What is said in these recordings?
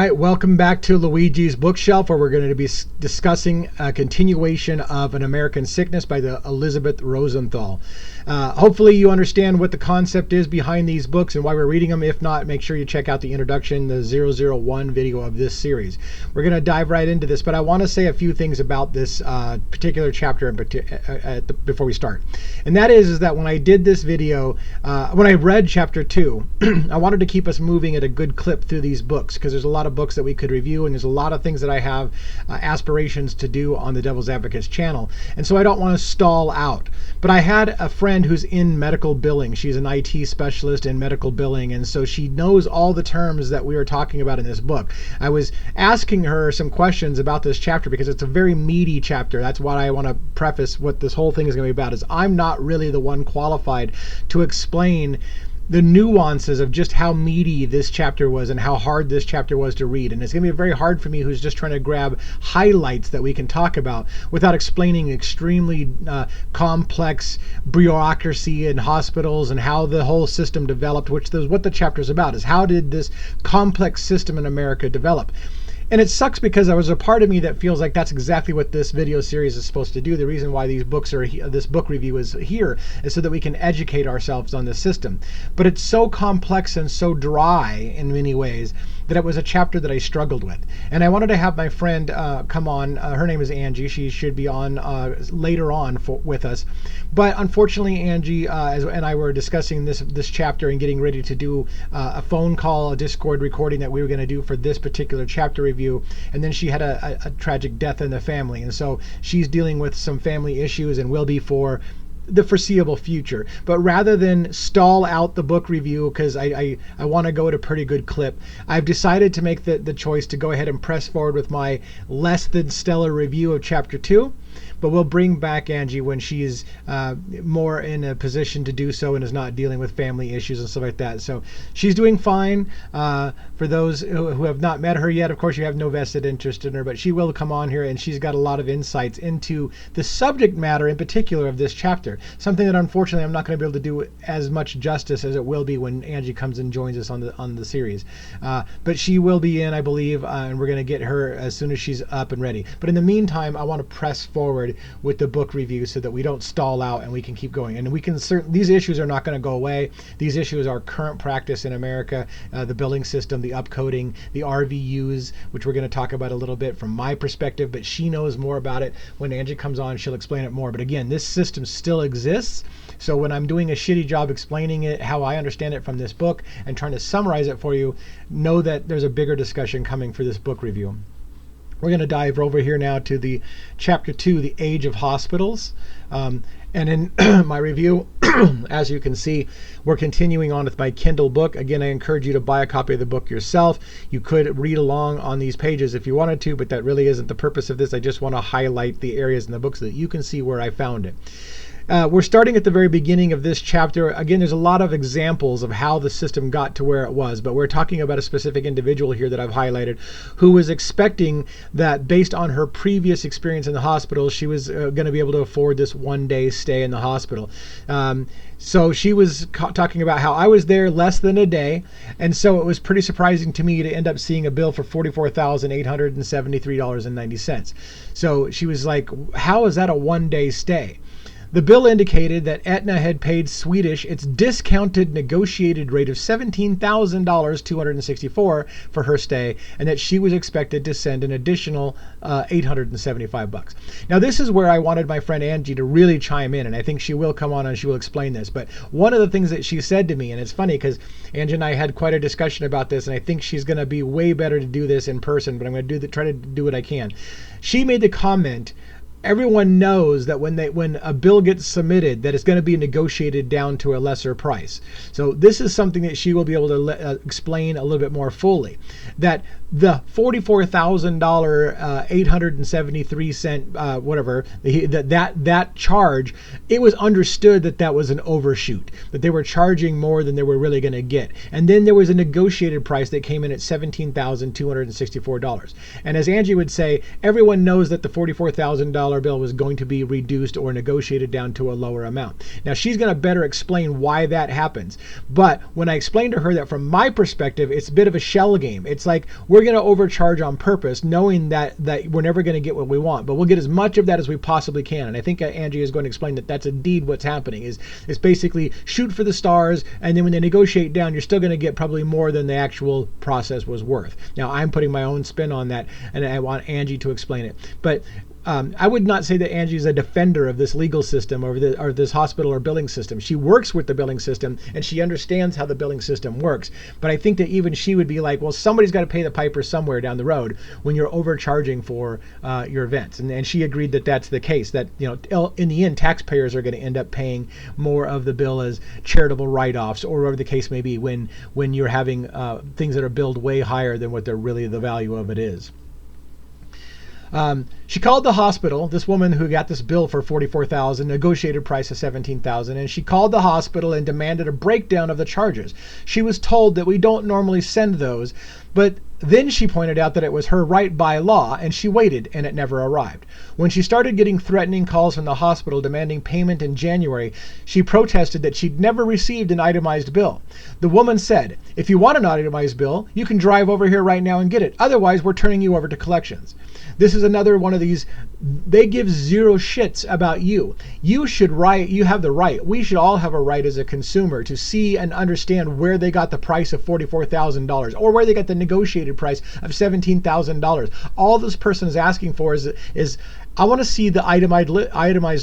right, welcome back to Luigi's Bookshelf, where we're going to be discussing a continuation of An American Sickness by the Elisabeth Rosenthal. Hopefully you understand what the concept is behind these books and why we're reading them. If not, make sure you check out the introduction, the 001 video of this series. We're going to dive right into this, but I want to say a few things about this particular chapter before we start. And that is that when I did this video, when I read chapter 2, I wanted to keep us moving at a good clip through these books, because there's a lot of books that we could review, and there's a lot of things that I have aspirations to do on the Devil's Advocates channel. And so I don't want to stall out. But I had a friend who's in medical billing. She's an IT specialist in medical billing, and so she knows all the terms that we were talking about in this book. I was asking her some questions about this chapter because it's a very meaty chapter. That's what I want to preface what this whole thing is going to be about, is I'm not really the one qualified to explain the nuances of just how meaty this chapter was and how hard this chapter was to read. And it's going to be very hard for me, who's just trying to grab highlights that we can talk about without explaining extremely complex bureaucracy in hospitals and how the whole system developed, which is what the chapter is about, is how did this complex system in America develop. And it sucks because there was a part of me that feels like that's exactly what this video series is supposed to do. The reason why these books are this book review is here is so that we can educate ourselves on the system. But it's so complex and so dry in many ways that it was a chapter that I struggled with. And I wanted to have my friend come on. Her name is Angie. She should be on later on with us. But unfortunately, Angie and I were discussing this chapter and getting ready to do a phone call, a Discord recording that we were going to do for this particular chapter review. And then she had a tragic death in the family. And so she's dealing with some family issues and will be for the foreseeable future. But rather than stall out the book review, because I want to go at a pretty good clip, I've decided to make the choice to go ahead and press forward with my less than stellar review of chapter 2. But we'll bring back Angie when she's more in a position to do so and is not dealing with family issues and stuff like that. So she's doing fine. For those who have not met her yet, of course, you have no vested interest in her, but she will come on here, and she's got a lot of insights into the subject matter in particular of this chapter. Something that unfortunately I'm not going to be able to do as much justice as it will be when Angie comes and joins us on the series. But she will be in, I believe, and we're going to get her as soon as she's up and ready. But in the meantime, I want to press forward with the book review so that we don't stall out and we can keep going. And we can these issues are not going to go away. These issues are current practice in America, the billing system, the upcoding, the RVUs, which we're going to talk about a little bit from my perspective, but she knows more about it. When Angie comes on, she'll explain it more. But again, this system still exists. So when I'm doing a shitty job explaining it, how I understand it from this book, and trying to summarize it for you, know that there's a bigger discussion coming for this book review. We're going to dive over here now to the chapter 2, The Age of Hospitals. And in my review, as you can see, we're continuing on with my Kindle book. Again, I encourage you to buy a copy of the book yourself. You could read along on these pages if you wanted to, but that really isn't the purpose of this. I just want to highlight the areas in the book so that you can see where I found it. We're starting at the very beginning of this chapter. Again, there's a lot of examples of how the system got to where it was, but we're talking about a specific individual here that I've highlighted who was expecting that based on her previous experience in the hospital, she was going to be able to afford this one-day stay in the hospital. So she was talking about how I was there less than a day, and so it was pretty surprising to me to end up seeing a bill for $44,873.90. So she was like, how is that a one-day stay? The bill indicated that Aetna had paid Swedish its discounted negotiated rate of $17,264 for her stay, and that she was expected to send an additional $875. Now, this is where I wanted my friend Angie to really chime in, and I think she will come on and she will explain this. But one of the things that she said to me, and it's funny because Angie and I had quite a discussion about this, and I think she's going to be way better to do this in person, but I'm going to try to do what I can. She made the comment, everyone knows that when a bill gets submitted, that it's going to be negotiated down to a lesser price. So this is something that she will be able to explain a little bit more fully. That the $44,000 $873 whatever that charge, it was understood that was an overshoot, that they were charging more than they were really going to get. And then there was a negotiated price that came in at $17,264. And as Angie would say, everyone knows that the $44,000 $1,000 bill was going to be reduced or negotiated down to a lower amount. Now, she's going to better explain why that happens. But when I explained to her that from my perspective, it's a bit of a shell game. It's like we're going to overcharge on purpose, knowing that we're never going to get what we want, but we'll get as much of that as we possibly can. And I think Angie is going to explain that that's indeed what's happening. It's basically shoot for the stars, and then when they negotiate down, you're still going to get probably more than the actual process was worth. Now, I'm putting my own spin on that, and I want Angie to explain it. But I would not say that Angie is a defender of this legal system or this hospital or billing system. She works with the billing system and she understands how the billing system works. But I think that even she would be like, well, somebody's got to pay the piper somewhere down the road when you're overcharging for your events. And she agreed that that's the case, that, you know, in the end, taxpayers are going to end up paying more of the bill as charitable write-offs, or whatever the case may be, when you're having things that are billed way higher than what they're really the value of it is. She called the hospital, this woman who got this bill for $44,000, negotiated price of $17,000, and she called the hospital and demanded a breakdown of the charges. She was told that we don't normally send those, but then she pointed out that it was her right by law, and she waited, and it never arrived. When she started getting threatening calls from the hospital demanding payment in January, she protested that she'd never received an itemized bill. The woman said, "If you want an itemized bill, you can drive over here right now and get it. Otherwise, we're turning you over to collections." This is another one of these, they give zero shits about you. You have the right, we should all have a right as a consumer to see and understand where they got the price of $44,000 or where they got the negotiated price of $17,000. All this person is asking for is I want to see the itemized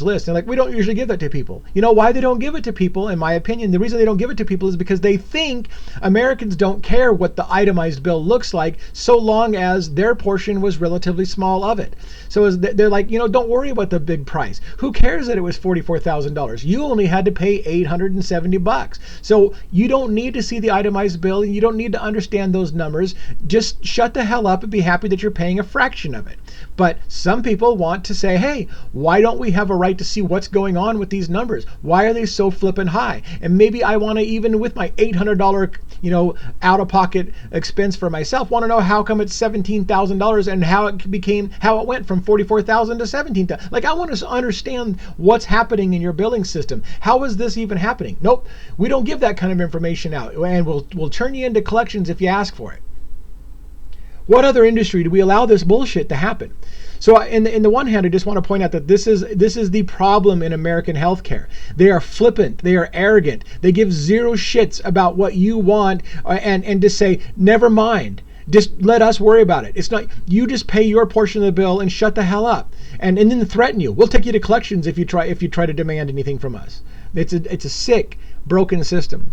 list. And like, we don't usually give that to people. You know why they don't give it to people? In my opinion, the reason they don't give it to people is because they think Americans don't care what the itemized bill looks like, so long as their portion was relatively small of it. So they're like, you know, don't worry about the big price. Who cares that it was $44,000? You only had to pay $870. So you don't need to see the itemized bill, and you don't need to understand those numbers. Just shut the hell up and be happy that you're paying a fraction of it. But some people want to say, hey, why don't we have a right to see what's going on with these numbers? Why are they so flippin' high? And maybe I want to, even with my $800, you know, out-of-pocket expense for myself, want to know how come it's $17,000 and how it went from $44,000 to $17,000. Like, I want to understand what's happening in your billing system. How is this even happening? Nope, we don't give that kind of information out, and we'll turn you into collections if you ask for it. What other industry do we allow this bullshit to happen? So in the one hand, I just want to point out that this is the problem in American healthcare. They are flippant. They are arrogant. They give zero shits about what you want, and just say, never mind. Just let us worry about it. It's not, you just pay your portion of the bill and shut the hell up. And then threaten you. We'll take you to collections if you try to demand anything from us. It's a sick, broken system.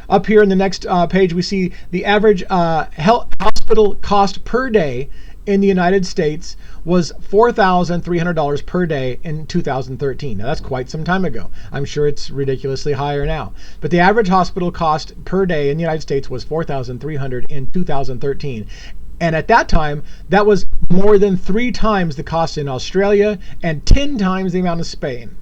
Up here in the next page, we see the average hospital cost per day in the United States was $4,300 per day in 2013. Now, that's quite some time ago. I'm sure it's ridiculously higher now. But the average hospital cost per day in the United States was $4,300 in 2013. And at that time, that was more than 3 times the cost in Australia and 10 times the amount of Spain.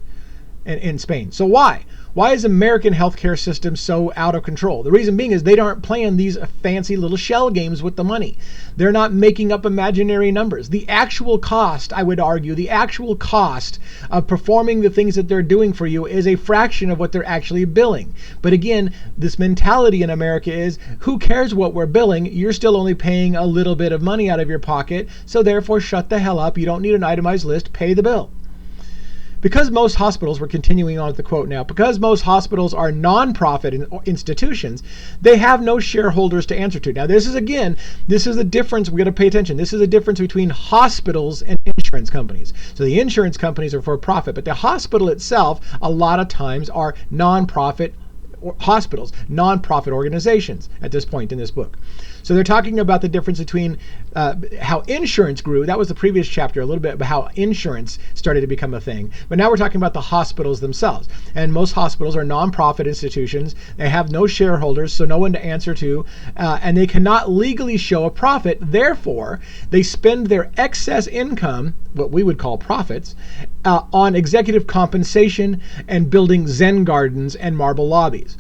In Spain. So why? Why is American healthcare system so out of control? The reason being is they aren't playing these fancy little shell games with the money. They're not making up imaginary numbers. The actual cost, I would argue, the actual cost of performing the things that they're doing for you is a fraction of what they're actually billing. But again, this mentality in America is, who cares what we're billing? You're still only paying a little bit of money out of your pocket, so therefore shut the hell up. You don't need an itemized list. Pay the bill. Because most hospitals, we're continuing on with the quote now, because most hospitals are nonprofit institutions, they have no shareholders to answer to. Now, this is the difference. We got to pay attention. This is the difference between hospitals and insurance companies. So the insurance companies are for profit, but the hospital itself, a lot of times, are nonprofit hospitals, nonprofit organizations at this point in this book. So they're talking about the difference between how insurance grew. That was the previous chapter, a little bit about how insurance started to become a thing. But now we're talking about the hospitals themselves. And most hospitals are nonprofit institutions. They have no shareholders, so no one to answer to, and they cannot legally show a profit. Therefore, they spend their excess income, what we would call profits, on executive compensation and building Zen gardens and marble lobbies.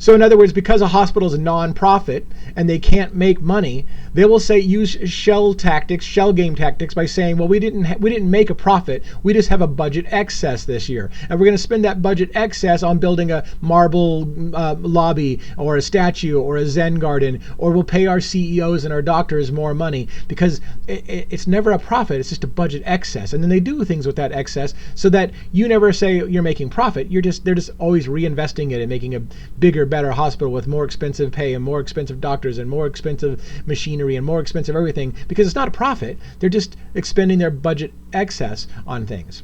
So in other words, because a hospital is a non-profit and they can't make money, they will say use shell game tactics by saying, well, we didn't make a profit. We just have a budget excess this year, and we're going to spend that budget excess on building a marble lobby or a statue or a Zen garden, or we'll pay our CEOs and our doctors more money, because it's never a profit. It's just a budget excess, and then they do things with that excess so that you never say you're making profit. They're just always reinvesting it and making a bigger, better hospital with more expensive pay and more expensive doctors and more expensive machinery and more expensive everything, because it's not a profit. They're just expending their budget excess on things.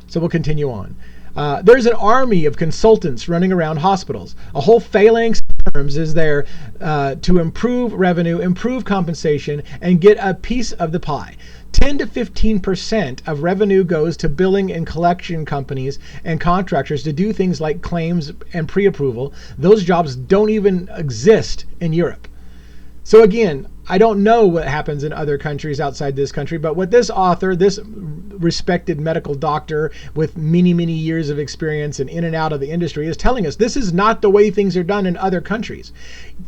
So we'll continue on. There's an army of consultants running around hospitals. A whole phalanx of firms is there to improve revenue, improve compensation, and get a piece of the pie. 10 to 15% of revenue goes to billing and collection companies and contractors to do things like claims and pre-approval. Those jobs don't even exist in Europe. So again, I don't know what happens in other countries outside this country, but what this author, this respected medical doctor with many, many years of experience and in and out of the industry, is telling us this is not the way things are done in other countries.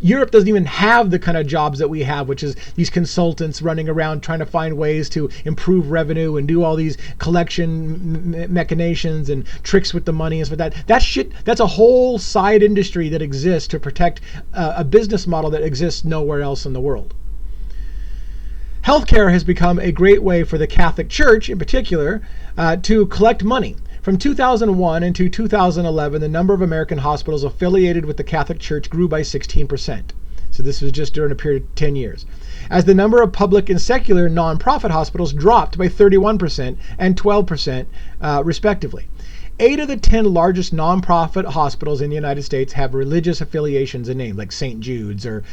Europe doesn't even have the kind of jobs that we have, which is these consultants running around trying to find ways to improve revenue and do all these collection machinations and tricks with the money and stuff like that. That shit, that's a whole side industry that exists to protect a business model that exists nowhere else in the world. Healthcare has become a great way for the Catholic Church, in particular, to collect money. From 2001 into 2011, the number of American hospitals affiliated with the Catholic Church grew by 16%. So this was just during a period of 10 years. As the number of public and secular nonprofit hospitals dropped by 31% and 12%, respectively. 8 of the 10 largest nonprofit hospitals in the United States have religious affiliations in name, like St. Jude's or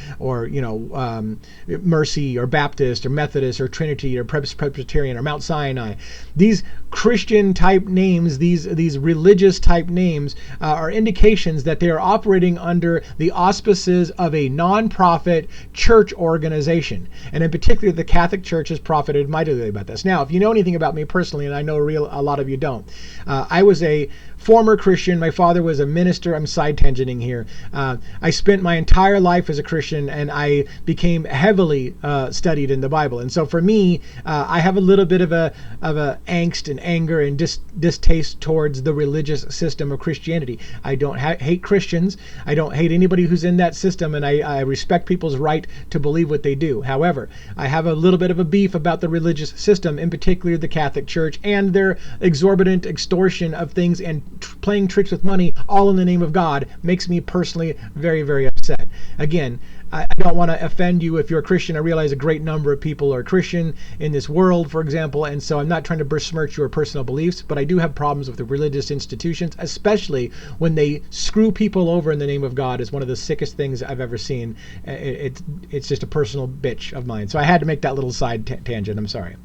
Mercy or Baptist or Methodist or Trinity or Presbyterian or Mount Sinai. These Christian type names, these religious type names are indications that they are operating under the auspices of a nonprofit church organization. And in particular, the Catholic Church has profited mightily about this. Now, if you know anything about me personally, and I know a lot of you don't, I was a former Christian. My father was a minister. I'm side tangenting here. I spent my entire life as a Christian, and I became heavily studied in the Bible. And so for me, I have a little bit of a angst and anger and distaste towards the religious system of Christianity. I don't hate Christians. I don't hate anybody who's in that system, and I respect people's right to believe what they do. However, I have a little bit of a beef about the religious system, in particular the Catholic Church, and their exorbitant extortion of things and playing tricks with money, all in the name of God, makes me personally very, very upset. Again, I don't want to offend you if you're a Christian. I realize a great number of people are Christian in this world, for example, and so I'm not trying to besmirch your personal beliefs, but I do have problems with the religious institutions, especially when they screw people over in the name of God. Is one of the sickest things I've ever seen. It's just a personal bitch of mine. So I had to make that little side tangent. I'm sorry.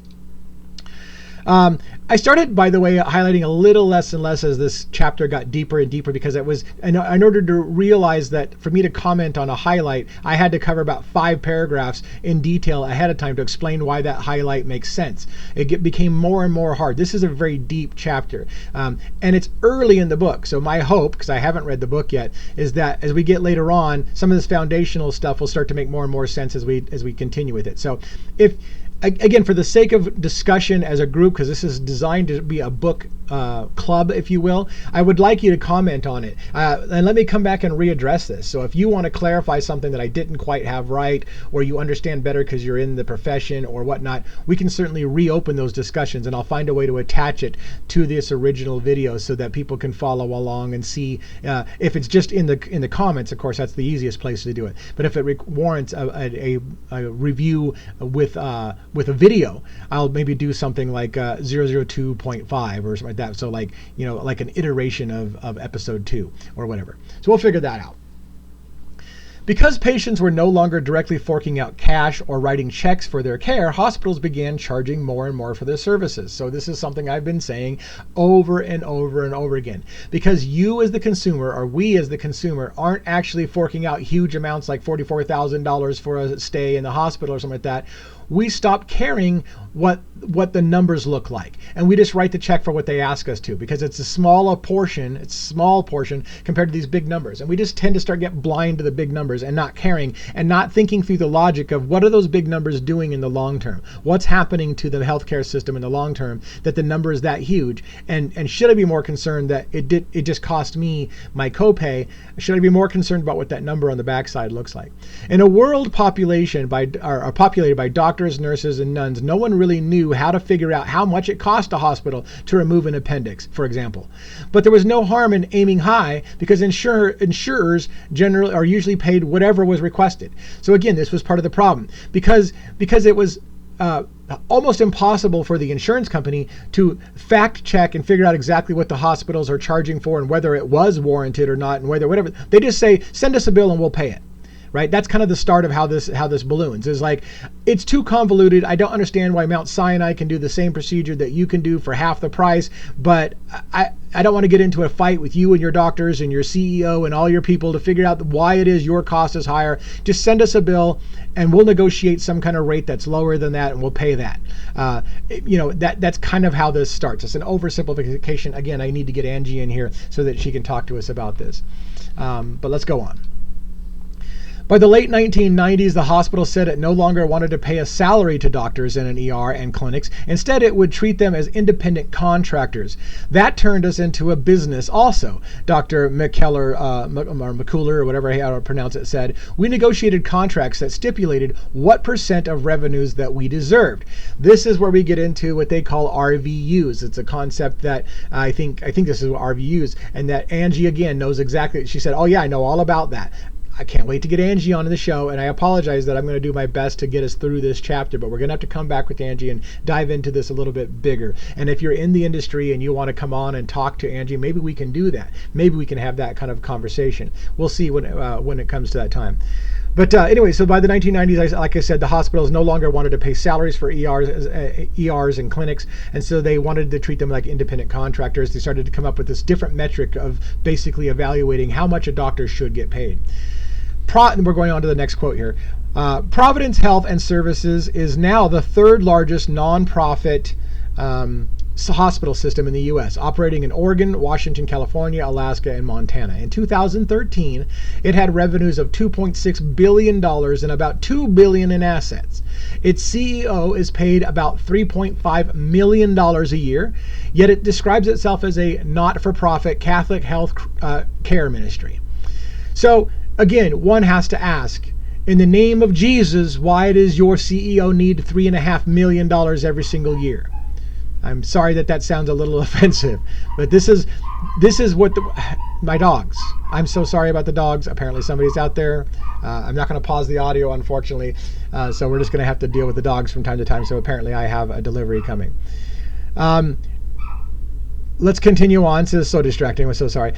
I started, by the way, highlighting a little less and less as this chapter got deeper and deeper, because it was in order to realize that for me to comment on a highlight, I had to cover about 5 paragraphs in detail ahead of time to explain why that highlight makes sense. It became more and more hard. This is a very deep chapter, and it's early in the book. So my hope, because I haven't read the book yet, is that as we get later on, some of this foundational stuff will start to make more and more sense as we continue with it. So again, for the sake of discussion as a group, because this is designed to be a book club, if you will, I would like you to comment on it. And let me come back and readdress this. So if you want to clarify something that I didn't quite have right, or you understand better because you're in the profession or whatnot, we can certainly reopen those discussions, and I'll find a way to attach it to this original video so that people can follow along and see. If it's just in the comments, of course, that's the easiest place to do it. But if it warrants a review with a video, I'll maybe do something like 002.5 or something like that. So like an iteration of episode 2 or whatever. So we'll figure that out. Because patients were no longer directly forking out cash or writing checks for their care, hospitals began charging more and more for their services. So this is something I've been saying over and over and over again. Because you as the consumer, or we as the consumer, aren't actually forking out huge amounts like $44,000 for a stay in the hospital or something like that. we stop caring what the numbers look like, and we just write the check for what they ask us to, because it's a small portion compared to these big numbers, and we just tend to start getting blind to the big numbers and not caring and not thinking through the logic of what are those big numbers doing in the long term, what's happening to the healthcare system in the long term that the number is that huge, and should I be more concerned that it just cost me my copay? Should I be more concerned about what that number on the backside looks like? In a world populated by doctors, nurses, and nuns, no one really knew how to figure out how much it cost a hospital to remove an appendix, for example. But there was no harm in aiming high, because insurers generally are usually paid whatever was requested. So again, this was part of the problem, because it was almost impossible for the insurance company to fact check and figure out exactly what the hospitals are charging for and whether it was warranted or not, and whatever. They just say, send us a bill and we'll pay it. Right? That's kind of the start of how this balloons. Is like, it's too convoluted. I don't understand why Mount Sinai can do the same procedure that you can do for half the price, but I don't want to get into a fight with you and your doctors and your CEO and all your people to figure out why it is your cost is higher. Just send us a bill and we'll negotiate some kind of rate that's lower than that, and we'll pay that. That's kind of how this starts. It's an oversimplification. Again, I need to get Angie in here so that she can talk to us about this. But let's go on. By the late 1990s, the hospital said it no longer wanted to pay a salary to doctors in an ER and clinics. Instead, it would treat them as independent contractors. That turned us into a business also. Dr. McCuller, or whatever I pronounce it, said, we negotiated contracts that stipulated what % of revenues that we deserved. This is where we get into what they call RVUs. It's a concept that I think this is what RVUs, and that Angie, again, knows exactly. She said, oh yeah, I know all about that. I can't wait to get Angie on the show, and I apologize that I'm going to do my best to get us through this chapter, but we're going to have to come back with Angie and dive into this a little bit bigger. And if you're in the industry and you want to come on and talk to Angie, maybe we can do that. Maybe we can have that kind of conversation. We'll see when it comes to that time. But anyway, so by the 1990s, like I said, the hospitals no longer wanted to pay salaries for ERs and clinics, and so they wanted to treat them like independent contractors. They started to come up with this different metric of basically evaluating how much a doctor should get paid. We're going on to the next quote here. Providence Health and Services is now the third largest nonprofit hospital system in the U.S., operating in Oregon, Washington, California, Alaska, and Montana. In 2013, it had revenues of $2.6 billion and about $2 billion in assets. Its CEO is paid about $3.5 million a year, yet it describes itself as a not-for-profit Catholic health care ministry. So, again, one has to ask, in the name of Jesus, why does your CEO need $3.5 million every single year? I'm sorry that sounds a little offensive, but this is what my dogs. I'm so sorry about the dogs. Apparently somebody's out there. I'm not going to pause the audio, unfortunately, so we're just going to have to deal with the dogs from time to time. So apparently I have a delivery coming. Let's continue on. This is so distracting. I'm so sorry.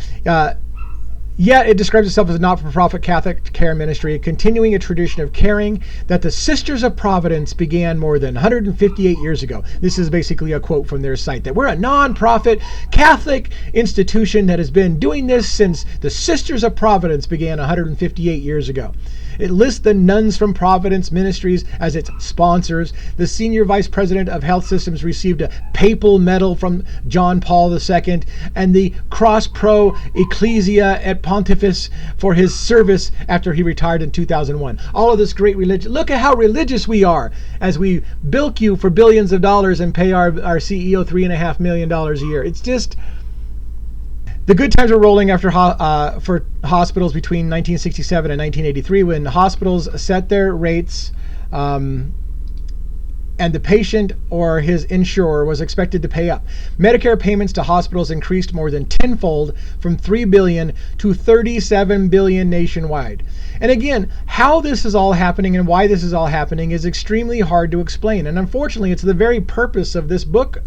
Yet it describes itself as a not-for-profit Catholic care ministry, continuing a tradition of caring that the Sisters of Providence began more than 158 years ago. This is basically a quote from their site, that we're a non-profit Catholic institution that has been doing this since the Sisters of Providence began 158 years ago. It lists the Nuns from Providence Ministries as its sponsors. The senior vice president of health systems received a papal medal from John Paul II, and the Cross Pro Ecclesia et Pontifex for his service after he retired in 2001. All of this great religion. Look at how religious we are as we bilk you for billions of dollars and pay our CEO $3.5 million a year. It's just... The good times were rolling after for hospitals between 1967 and 1983, when hospitals set their rates and the patient or his insurer was expected to pay up. Medicare payments to hospitals increased more than tenfold, from $3 billion to $37 billion nationwide. And again, how this is all happening and why this is all happening is extremely hard to explain. And unfortunately, it's the very purpose of this book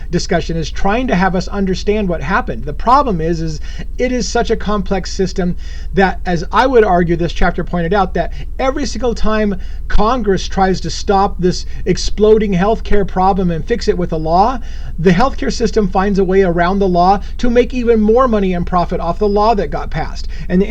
discussion, is trying to have us understand what happened. The problem is it is such a complex system that, as I would argue, this chapter pointed out, that every single time Congress tries to stop this exploding healthcare problem and fix it with a law, the healthcare system finds a way around the law to make even more money and profit off the law that got passed. And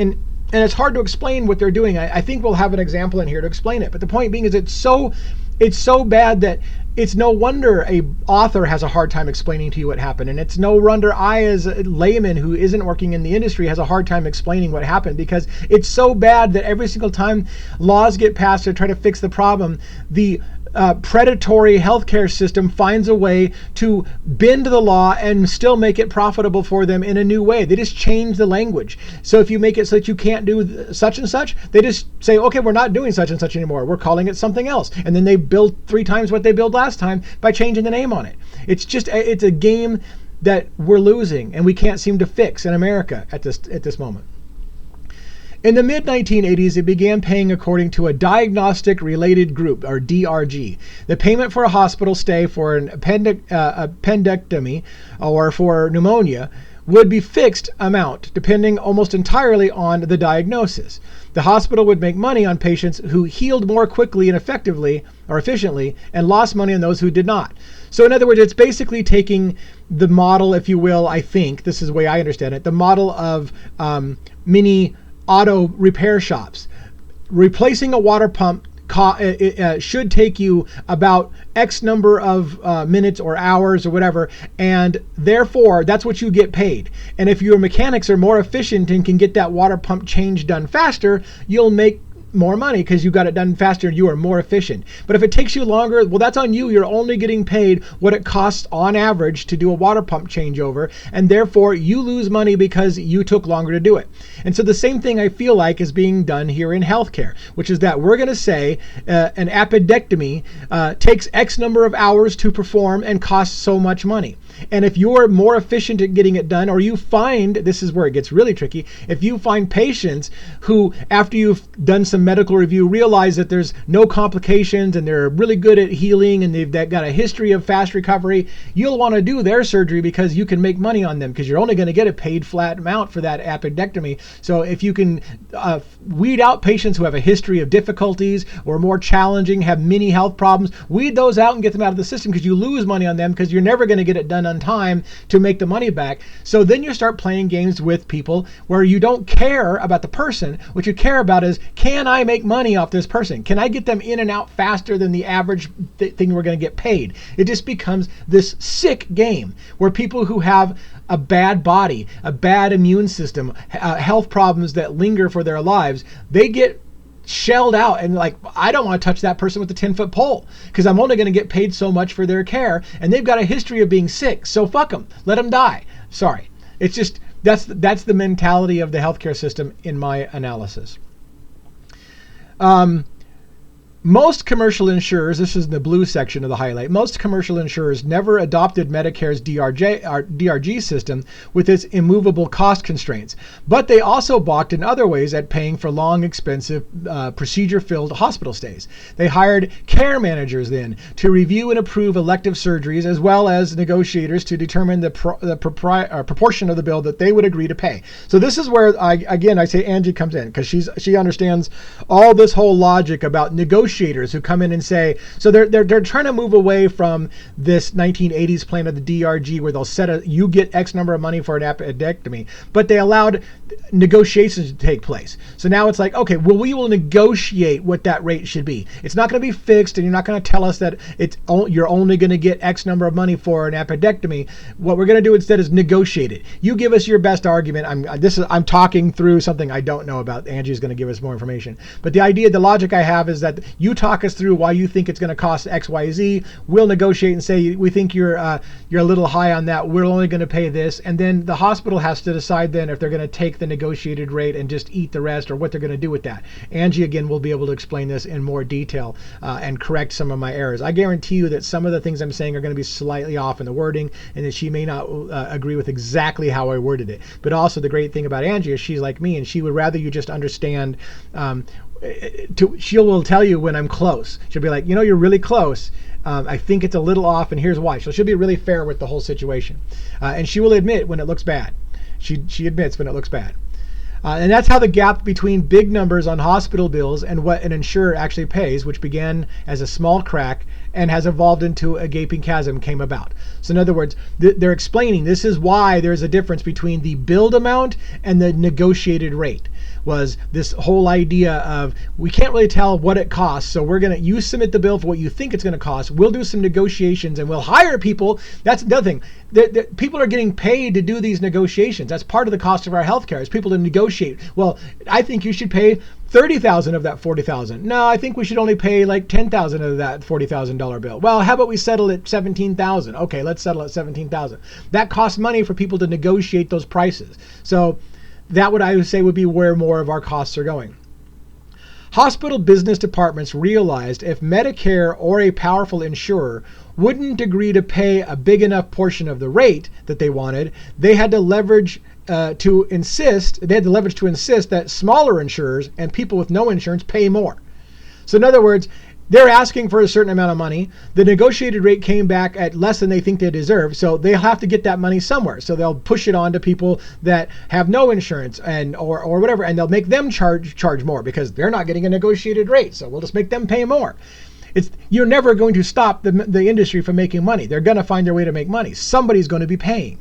it's hard to explain what they're doing. I think we'll have an example in here to explain it. But the point being is it's so it's so bad that it's no wonder a author has a hard time explaining to you what happened. And it's no wonder I, as a layman who isn't working in the industry, has a hard time explaining what happened, because it's so bad that every single time laws get passed to try to fix the problem, the predatory healthcare system finds a way to bend the law and still make it profitable for them in a new way. They just change the language. So if you make it so that you can't do such and such, they just say, okay, we're not doing such and such anymore. We're calling it something else. And then they build 3 times what they built last time by changing the name on it. It's a game that we're losing and we can't seem to fix in America at this moment. In the mid-1980s, it began paying according to a diagnostic related group, or DRG. The payment for a hospital stay for an appendectomy or for pneumonia would be fixed amount, depending almost entirely on the diagnosis. The hospital would make money on patients who healed more quickly and effectively or efficiently, and lost money on those who did not. So in other words, it's basically taking the model, if you will, I think, this is the way I understand it, the model of mini auto repair shops. Replacing a water pump should take you about X number of minutes or hours or whatever, and therefore that's what you get paid. And if your mechanics are more efficient and can get that water pump change done faster, you'll make more money because you got it done faster and you are more efficient. But if it takes you longer, well, that's on you. You're only getting paid what it costs on average to do a water pump changeover, and therefore you lose money because you took longer to do it. And so the same thing I feel like is being done here in healthcare, which is that we're going to say an appendectomy takes X number of hours to perform and costs so much money. And if you're more efficient at getting it done, or you find, this is where it gets really tricky, if you find patients who, after you've done some medical review, realize that there's no complications and they're really good at healing and they've got a history of fast recovery, you'll want to do their surgery because you can make money on them, because you're only going to get a paid flat amount for that appendectomy. So if you can weed out patients who have a history of difficulties or more challenging, have many health problems, weed those out and get them out of the system, because you lose money on them because you're never going to get it done on time to make the money back. So then you start playing games with people where you don't care about the person. What you care about is, can I make money off this person? Can I get them in and out faster than the average thing we're going to get paid? It just becomes this sick game where people who have a bad body, a bad immune system, health problems that linger for their lives, they get shelled out and like, I don't want to touch that person with a 10-foot pole because I'm only going to get paid so much for their care, and they've got a history of being sick, so fuck them, let them die. Sorry. It's just, that's the mentality of the healthcare system in my analysis. Most commercial insurers, this is the blue section of the highlight, most commercial insurers never adopted Medicare's DRG system with its immovable cost constraints, but they also balked in other ways at paying for long, expensive, procedure-filled hospital stays. They hired care managers then to review and approve elective surgeries, as well as negotiators to determine the proportion of the bill that they would agree to pay. So this is where, I say Angie comes in, because she understands all this whole logic about negotiators who come in and say, so they're trying to move away from this 1980s plan of the DRG where they'll you get X number of money for an appendectomy, but they allowed negotiations to take place. So now it's like, okay, well, we will negotiate what that rate should be. It's not going to be fixed, and you're not going to tell us that you're only going to get X number of money for an appendectomy. What we're going to do instead is negotiate it. You give us your best argument. I'm talking through something I don't know about. Angie's going to give us more information. But the logic I have is that you talk us through why you think it's going to cost X, Y, Z. We'll negotiate and say, we think you're a little high on that. We're only going to pay this. And then the hospital has to decide then if they're going to take the negotiated rate and just eat the rest, or what they're going to do with that. Angie, again, will be able to explain this in more detail and correct some of my errors. I guarantee you that some of the things I'm saying are going to be slightly off in the wording, and that she may not agree with exactly how I worded it. But also the great thing about Angie is she's like me, and she would rather you just understand. She will tell you when I'm close. She'll be like, you're really close. I think it's a little off, and here's why. So she'll be really fair with the whole situation. And she will admit when it looks bad. She admits when it looks bad. And that's how the gap between big numbers on hospital bills and what an insurer actually pays, which began as a small crack and has evolved into a gaping chasm came about. So in other words, they're explaining this is why there's a difference between the billed amount and the negotiated rate. Was this whole idea of we can't really tell what it costs, so you submit the bill for what you think it's going to cost. We'll do some negotiations and we'll hire people. That's another thing. People are getting paid to do these negotiations. That's part of the cost of our healthcare is people to negotiate. Well, I think you should pay $30,000 of that $40,000. No, I think we should only pay like $10,000 of that $40,000 bill. Well, how about we settle at $17,000? Okay, let's settle at $17,000. That costs money for people to negotiate those prices. So that would I would say would be where more of our costs are going. Hospital business departments realized if Medicare or a powerful insurer wouldn't agree to pay a big enough portion of the rate that they wanted, they had to leverage to insist that smaller insurers and people with no insurance pay more. So in other words, they're asking for a certain amount of money. The negotiated rate came back at less than they think they deserve, so they'll have to get that money somewhere. So they'll push it on to people that have no insurance or whatever, and they'll make them charge more because they're not getting a negotiated rate. So we'll just make them pay more. You're never going to stop the industry from making money. They're going to find their way to make money. Somebody's going to be paying.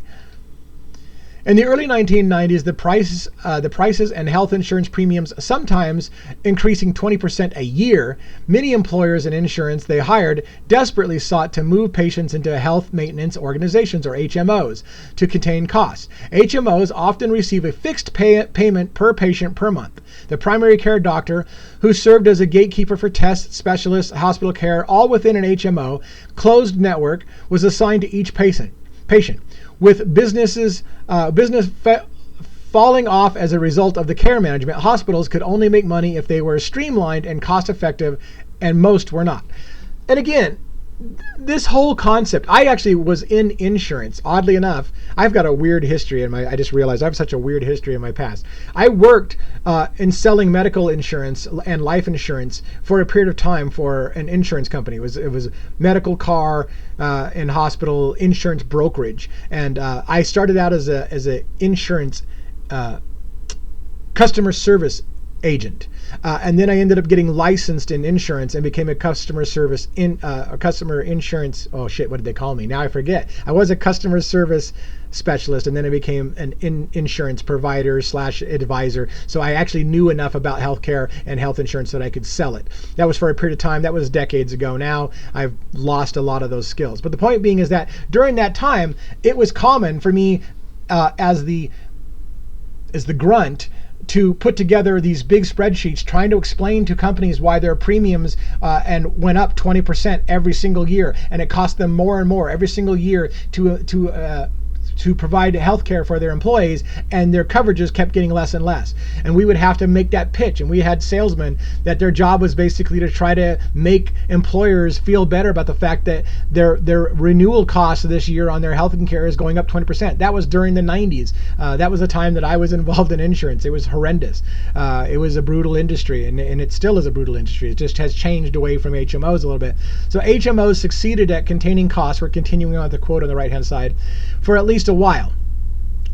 In the early 1990s, the prices and health insurance premiums sometimes increasing 20% a year, many employers and insurance they hired desperately sought to move patients into health maintenance organizations, or HMOs, to contain costs. HMOs often receive a fixed payment per patient per month. The primary care doctor, who served as a gatekeeper for tests, specialists, hospital care, all within an HMO closed network, was assigned to each patient. With business falling off as a result of the care management, hospitals could only make money if they were streamlined and cost effective, and most were not. And again, this whole concept, I actually was in insurance. Oddly enough, I've got a weird history I just realized I have such a weird history in my past. I worked in selling medical insurance and life insurance for a period of time for an insurance company. It was medical, car, and hospital insurance brokerage. And I started out as a insurance customer service agent. And then I ended up getting licensed in insurance and became a customer insurance. Oh shit, what did they call me? Now I forget. I was a customer service specialist, and then I became an insurance provider / advisor. So I actually knew enough about healthcare and health insurance that I could sell it. That was for a period of time. That was decades ago. Now I've lost a lot of those skills. But the point being is that during that time, it was common for me as the grunt to put together these big spreadsheets trying to explain to companies why their premiums went up 20% every single year, and it cost them more and more every single year to provide health care for their employees, and their coverages kept getting less and less. And we would have to make that pitch, and we had salesmen that their job was basically to try to make employers feel better about the fact that their renewal costs this year on their health care is going up 20%. That was during the 90s. That was the time that I was involved in insurance. It was horrendous. It was a brutal industry, and it still is a brutal industry. It just has changed away from HMOs a little bit. So HMOs succeeded at containing costs. We're continuing on with the quote on the right-hand side for at least a while.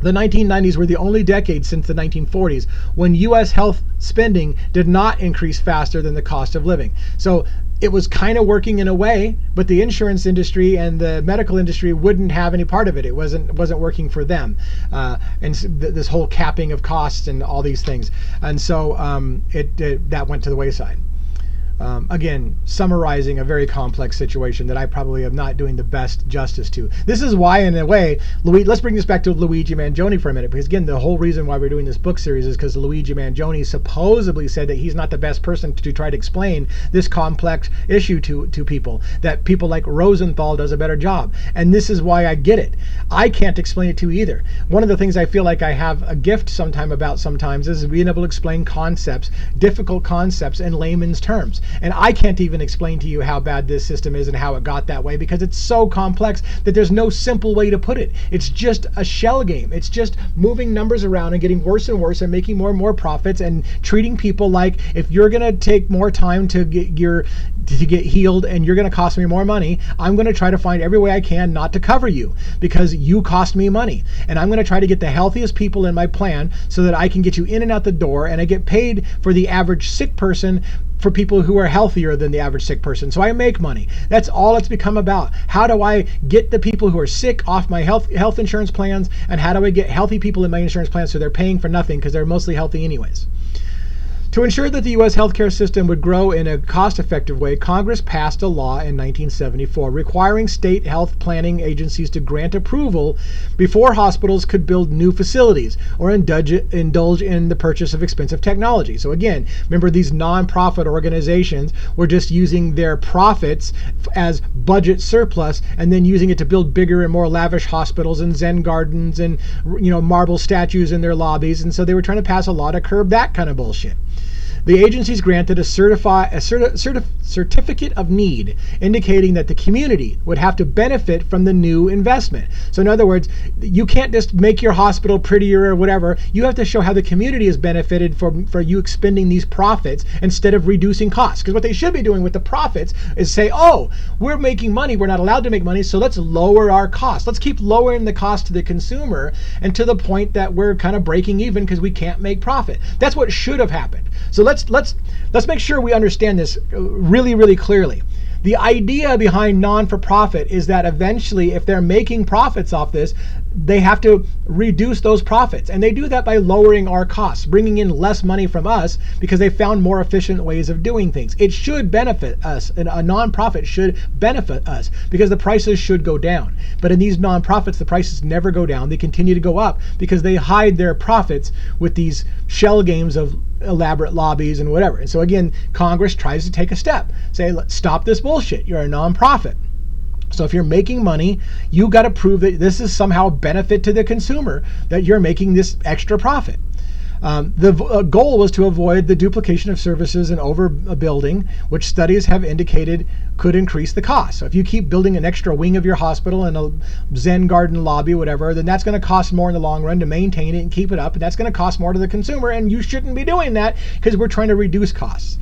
The 1990s were the only decade since the 1940s when U.S. health spending did not increase faster than the cost of living. So it was kind of working in a way, but the insurance industry and the medical industry wouldn't have any part of it. It wasn't working for them, and this whole capping of costs and all these things, and so that went to the wayside. Again, summarizing a very complex situation that I probably am not doing the best justice to. This is why, in a way, let's bring this back to Luigi Mangione for a minute, because again, the whole reason why we're doing this book series is because Luigi Mangione supposedly said that he's not the best person to try to explain this complex issue to people, that people like Rosenthal does a better job. And this is why I get it. I can't explain it to you either. One of the things I feel like I have a gift sometimes is being able to explain concepts, difficult concepts, in layman's terms. And I can't even explain to you how bad this system is and how it got that way, because it's so complex that there's no simple way to put it. It's just a shell game. It's just moving numbers around and getting worse and worse and making more and more profits and treating people like, if you're going to take more time to get healed and you're going to cost me more money, I'm going to try to find every way I can not to cover you because you cost me money. And I'm going to try to get the healthiest people in my plan so that I can get you in and out the door, and I get paid for the average sick person for people who are healthier than the average sick person. So I make money. That's all it's become about. How do I get the people who are sick off my health insurance plans, and how do I get healthy people in my insurance plans so they're paying for nothing because they're mostly healthy anyways? To ensure that the U.S. healthcare system would grow in a cost-effective way, Congress passed a law in 1974 requiring state health planning agencies to grant approval before hospitals could build new facilities or indulge in the purchase of expensive technology. So again, remember, these nonprofit organizations were just using their profits as budget surplus and then using it to build bigger and more lavish hospitals and Zen gardens and, marble statues in their lobbies. And so they were trying to pass a law to curb that kind of bullshit. The agencies granted a certificate of need, indicating that the community would have to benefit from the new investment. So in other words, you can't just make your hospital prettier or whatever. You have to show how the community has benefited for you expending these profits instead of reducing costs. Because what they should be doing with the profits is say, oh, we're making money, we're not allowed to make money, so let's lower our costs. Let's keep lowering the cost to the consumer and to the point that we're kind of breaking even because we can't make profit. That's what should have happened. So let's make sure we understand this really, really clearly. The idea behind non-for-profit is that eventually, if they're making profits off this, they have to reduce those profits. And they do that by lowering our costs, bringing in less money from us because they found more efficient ways of doing things. It should benefit us, and a non-profit should benefit us because the prices should go down. But in these non-profits, the prices never go down. They continue to go up because they hide their profits with these shell games of elaborate lobbies and whatever. And so again, Congress tries to take a step, say, let's stop this bullshit. You're a non-profit. So if you're making money, you got to prove that this is somehow a benefit to the consumer, that you're making this extra profit. The goal was to avoid the duplication of services and overbuilding, which studies have indicated could increase the cost. So if you keep building an extra wing of your hospital and a Zen garden lobby, whatever, then that's going to cost more in the long run to maintain it and keep it up, and that's going to cost more to the consumer, and you shouldn't be doing that because we're trying to reduce costs.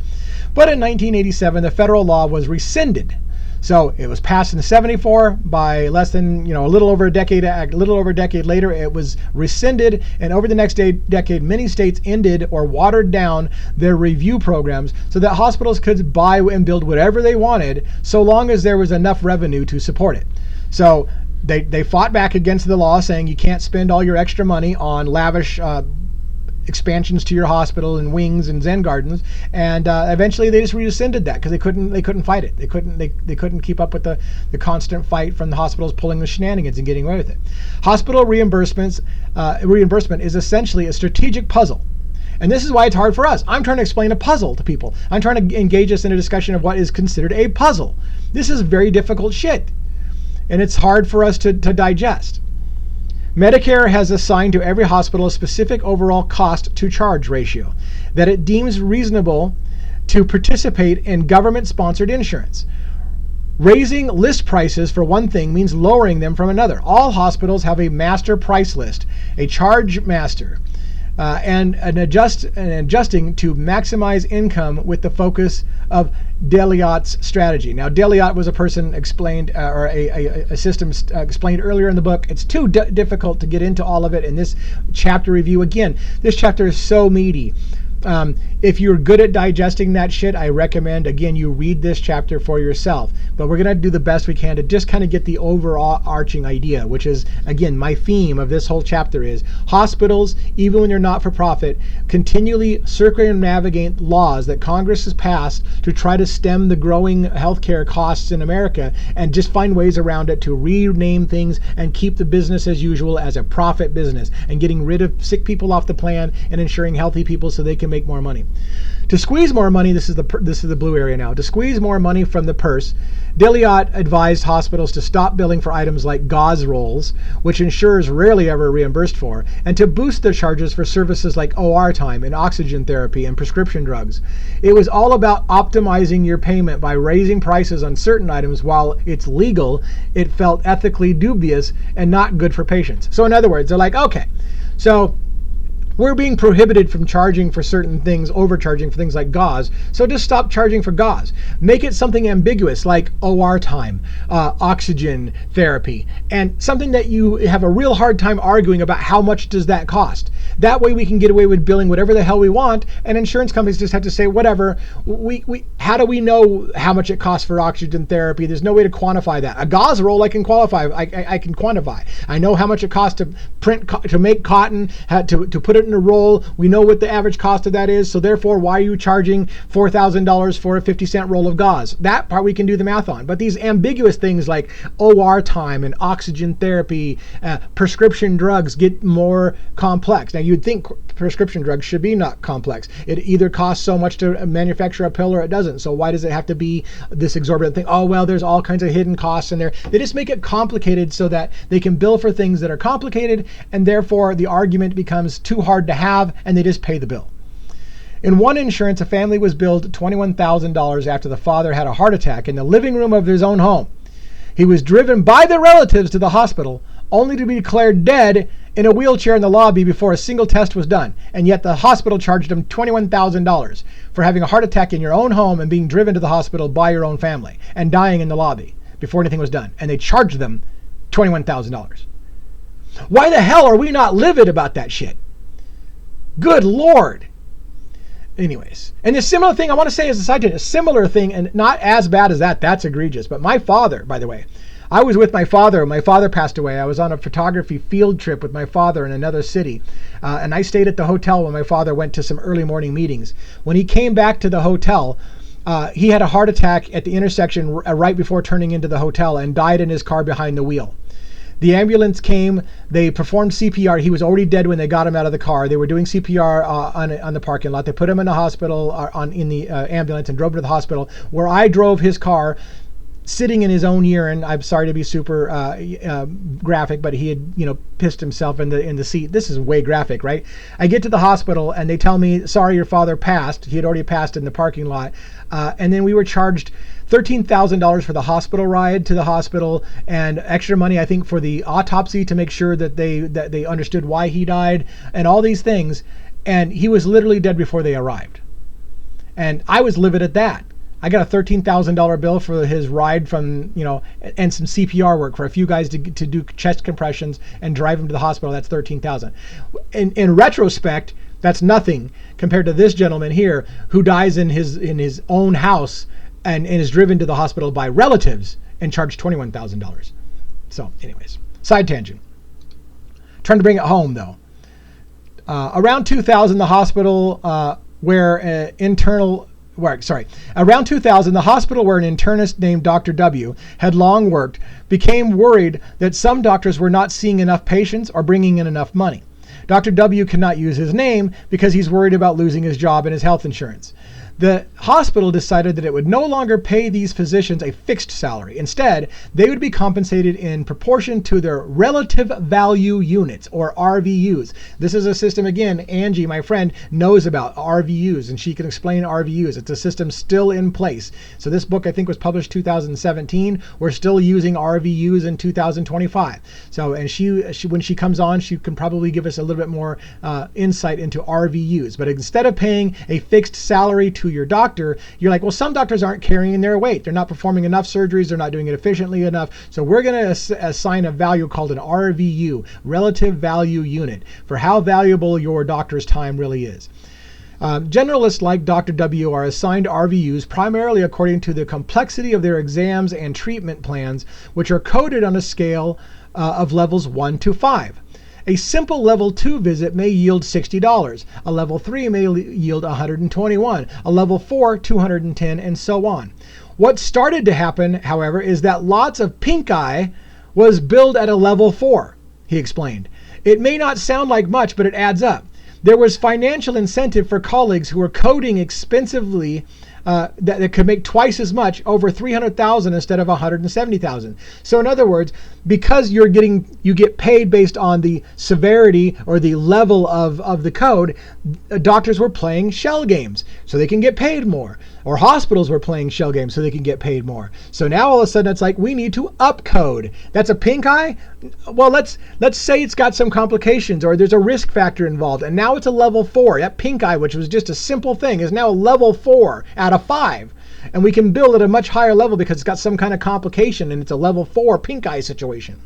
But in 1987, the federal law was rescinded. So it was passed in '74. By less than, a little over a decade later, it was rescinded. And over the next decade, many states ended or watered down their review programs so that hospitals could buy and build whatever they wanted, so long as there was enough revenue to support it. So they fought back against the law, saying you can't spend all your extra money on lavish expansions to your hospital and wings and Zen gardens, and eventually they just rescinded that because they couldn't fight it. They couldn't keep up with the constant fight from the hospitals pulling the shenanigans and getting away with it. Hospital reimbursement is essentially a strategic puzzle. And this is why it's hard for us. I'm trying to explain a puzzle to people. I'm trying to engage us in a discussion of what is considered a puzzle. This is very difficult shit, and it's hard for us to digest. Medicare has assigned to every hospital a specific overall cost to charge ratio that it deems reasonable to participate in government-sponsored insurance. Raising list prices for one thing means lowering them from another. All hospitals have a master price list, a charge master, and adjusting to maximize income with the focus of Deliot's strategy. Now, Deliot was a person explained, or a system explained earlier in the book. It's too difficult to get into all of it in this chapter review. Again, this chapter is so meaty. If you're good at digesting that shit, I recommend, again, you read this chapter for yourself. But we're going to do the best we can to just kind of get the overarching idea, which is, again, my theme of this whole chapter is hospitals, even when they're not for profit, continually circumnavigate laws that Congress has passed to try to stem the growing healthcare costs in America and just find ways around it to rename things and keep the business as usual as a profit business and getting rid of sick people off the plan and ensuring healthy people so they can make more money. To squeeze more money, this is the blue area now. To squeeze more money from the purse, Deliot advised hospitals to stop billing for items like gauze rolls, which insurers rarely ever reimbursed for, and to boost their charges for services like OR time and oxygen therapy and prescription drugs. It was all about optimizing your payment by raising prices on certain items. While it's legal, it felt ethically dubious and not good for patients. So in other words, they're like, okay, so We're being prohibited from charging for certain things, overcharging for things like gauze. So just stop charging for gauze. Make it something ambiguous like OR time, oxygen therapy, and something that you have a real hard time arguing about how much does that cost. That way we can get away with billing whatever the hell we want, and insurance companies just have to say whatever. How do we know how much it costs for oxygen therapy? There's no way to quantify that. A gauze roll I can quantify. I can quantify. I know how much it costs to make cotton, to put it in a roll. We know what the average cost of that is. So therefore, why are you charging $4,000 for a 50-cent roll of gauze? That part we can do the math on. But these ambiguous things like OR time and oxygen therapy, prescription drugs get more complex. Now you'd think prescription drugs should be not complex. It either costs so much to manufacture a pill or it doesn't. So why does it have to be this exorbitant thing? Oh, well, there's all kinds of hidden costs in there. They just make it complicated so that they can bill for things that are complicated, and therefore the argument becomes too hard to have, and they just pay the bill. In one insurance, a family was billed $21,000 after the father had a heart attack in the living room of his own home. He was driven by the relatives to the hospital, only to be declared dead in a wheelchair in the lobby before a single test was done. And yet the hospital charged him $21,000 for having a heart attack in your own home and being driven to the hospital by your own family and dying in the lobby before anything was done. And they charged them $21,000. Why the hell are we not livid about that shit? Good Lord. Anyways, and a similar thing I want to say as a side tangent, a similar thing, and not as bad as that, that's egregious, but my father, by the way, I was with my father passed away. I was on a photography field trip with my father in another city, and I stayed at the hotel when my father went to some early morning meetings. When he came back to the hotel, he had a heart attack at the intersection right before turning into the hotel and died in his car behind the wheel. The ambulance came, they performed CPR. He was already dead when they got him out of the car. They were doing CPR on the parking lot. They put him in the hospital, in the ambulance, and drove him to the hospital, where I drove his car, sitting in his own urine. I'm sorry to be super graphic, but he had, pissed himself in the seat. This is way graphic, right? I get to the hospital and they tell me, sorry, your father passed. He had already passed in the parking lot. And then we were charged $13,000 for the hospital ride to the hospital, and extra money, I think, for the autopsy to make sure that they understood why he died, and all these things. And he was literally dead before they arrived. And I was livid at that. I got a $13,000 bill for his ride from, and some CPR work for a few guys to do chest compressions and drive him to the hospital. That's $13,000. In retrospect, that's nothing compared to this gentleman here who dies in his own house and is driven to the hospital by relatives and charged $21,000. So anyways, side tangent. Trying to bring it home though. Around 2000, the hospital around 2000, the hospital where an internist named Dr. W had long worked became worried that some doctors were not seeing enough patients or bringing in enough money. Dr. W cannot use his name because he's worried about losing his job and his health insurance. The hospital decided that it would no longer pay these physicians a fixed salary. Instead, they would be compensated in proportion to their relative value units, or RVUs. This is a system, again, Angie, my friend, knows about RVUs, and she can explain RVUs. It's a system still in place. So this book, I think, was published 2017. We're still using RVUs in 2025. So, and she when she comes on, she can probably give us a little bit more insight into RVUs. But instead of paying a fixed salary to your doctor, you're like, well, some doctors aren't carrying their weight. They're not performing enough surgeries. They're not doing it efficiently enough. So we're going to assign a value called an RVU, relative value unit, for how valuable your doctor's time really is. Generalists like Dr. W are assigned RVUs primarily according to the complexity of their exams and treatment plans, which are coded on a scale of levels 1 to 5. A simple level 2 visit may yield $60. A level 3 may yield $121. A level 4, $210, and so on. What started to happen, however, is that lots of pink eye was billed at a level 4, he explained. It may not sound like much, but it adds up. There was financial incentive for colleagues who were coding expensively that could make twice as much, over 300,000 instead of 170,000. So in other words, because you get paid based on the severity or the level of the code, doctors were playing shell games so they can get paid more, or hospitals were playing shell games so they can get paid more. So now all of a sudden it's like we need to up code. That's a pink eye. Well, let's say it's got some complications or there's a risk factor involved, and now it's a level 4. That pink eye, which was just a simple thing, is now a level 4 out of 5. And we can build at a much higher level because it's got some kind of complication and it's a level 4 pink eye situation.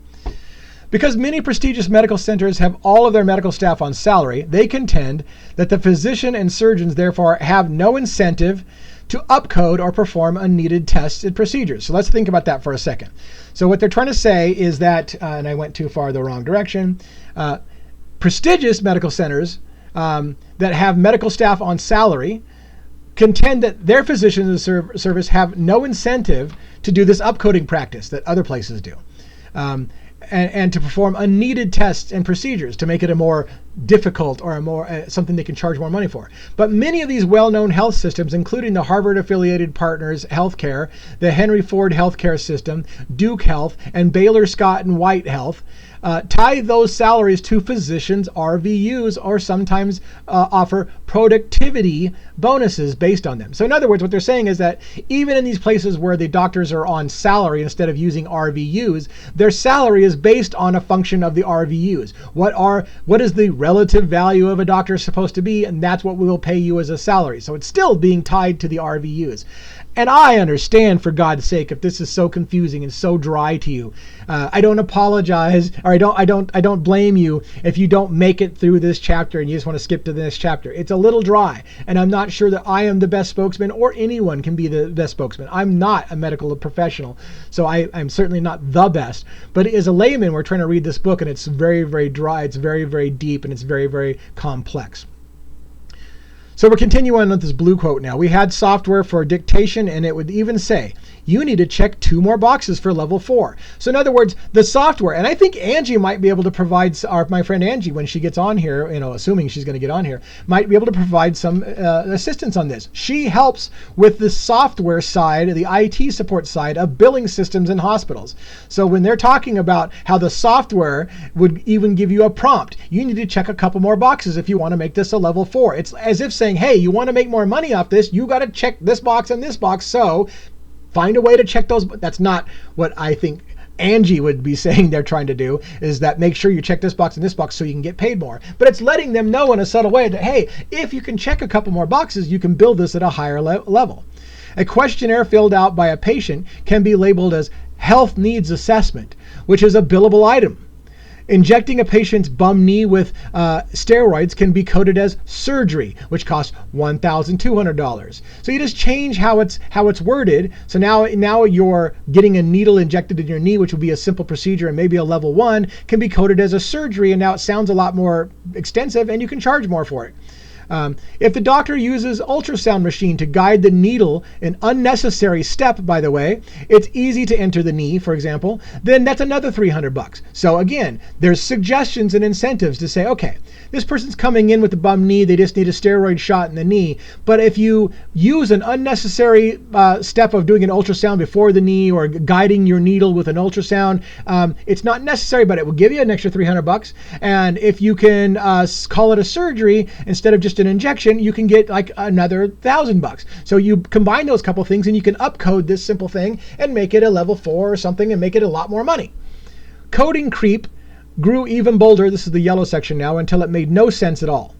Because many prestigious medical centers have all of their medical staff on salary, they contend that the physician and surgeons therefore have no incentive to upcode or perform unneeded tests and procedures. So let's think about that for a second. So what they're trying to say is that, and I went too far the wrong direction, prestigious medical centers that have medical staff on salary contend that their physicians and service have no incentive to do this upcoding practice that other places do. And to perform unneeded tests and procedures to make it a more difficult or a more something they can charge more money for. But many of these well-known health systems, including the Harvard-affiliated Partners Healthcare, the Henry Ford Healthcare System, Duke Health, and Baylor Scott and White Health, tie those salaries to physicians' RVUs, or sometimes offer productivity bonuses based on them. So in other words, what they're saying is that even in these places where the doctors are on salary instead of using RVUs, their salary is based on a function of the RVUs. What is the relative value of a doctor supposed to be? And that's what we will pay you as a salary. So it's still being tied to the RVUs. And I understand, for God's sake, if this is so confusing and so dry to you. I don't apologize, or I don't blame you if you don't make it through this chapter and you just want to skip to the next chapter. It's a little dry, and I'm not sure that I am the best spokesman, or anyone can be the best spokesman. I'm not a medical professional, so I'm certainly not the best. But as a layman, we're trying to read this book, and it's very, very dry. It's very, very deep, and it's very, very complex. So we're continuing with this blue quote now. We had software for dictation, and it would even say, you need to check 2 more boxes for level 4. So in other words, the software, and I think Angie might be able to provide, or my friend Angie, when she gets on here, assuming she's going to get on here, might be able to provide some assistance on this. She helps with the software side, the IT support side of billing systems in hospitals. So when they're talking about how the software would even give you a prompt, you need to check a couple more boxes if you want to make this a level 4. It's as if saying, hey, you want to make more money off this, you got to check this box and this box, so find a way to check those. That's not what I think Angie would be saying they're trying to do, is that make sure you check this box and this box so you can get paid more. But it's letting them know in a subtle way that, hey, if you can check a couple more boxes, you can build this at a higher level. A questionnaire filled out by a patient can be labeled as health needs assessment, which is a billable item. Injecting a patient's bum knee with steroids can be coded as surgery, which costs $1,200. So you just change how it's worded. So now you're getting a needle injected in your knee, which would be a simple procedure and maybe a level 1, can be coded as a surgery, and now it sounds a lot more extensive and you can charge more for it. If the doctor uses ultrasound machine to guide the needle, an unnecessary step, by the way, it's easy to enter the knee, for example, then that's another $300. So again, there's suggestions and incentives to say, okay, this person's coming in with a bum knee, they just need a steroid shot in the knee. But if you use an unnecessary step of doing an ultrasound before the knee or guiding your needle with an ultrasound, it's not necessary, but it will give you an extra $300. And if you can call it a surgery instead of just an injection, you can get like another $1,000. So you combine those couple things and you can upcode this simple thing and make it a level 4 or something and make it a lot more money. Coding creep grew even bolder, this is the yellow section now, until it made no sense at all.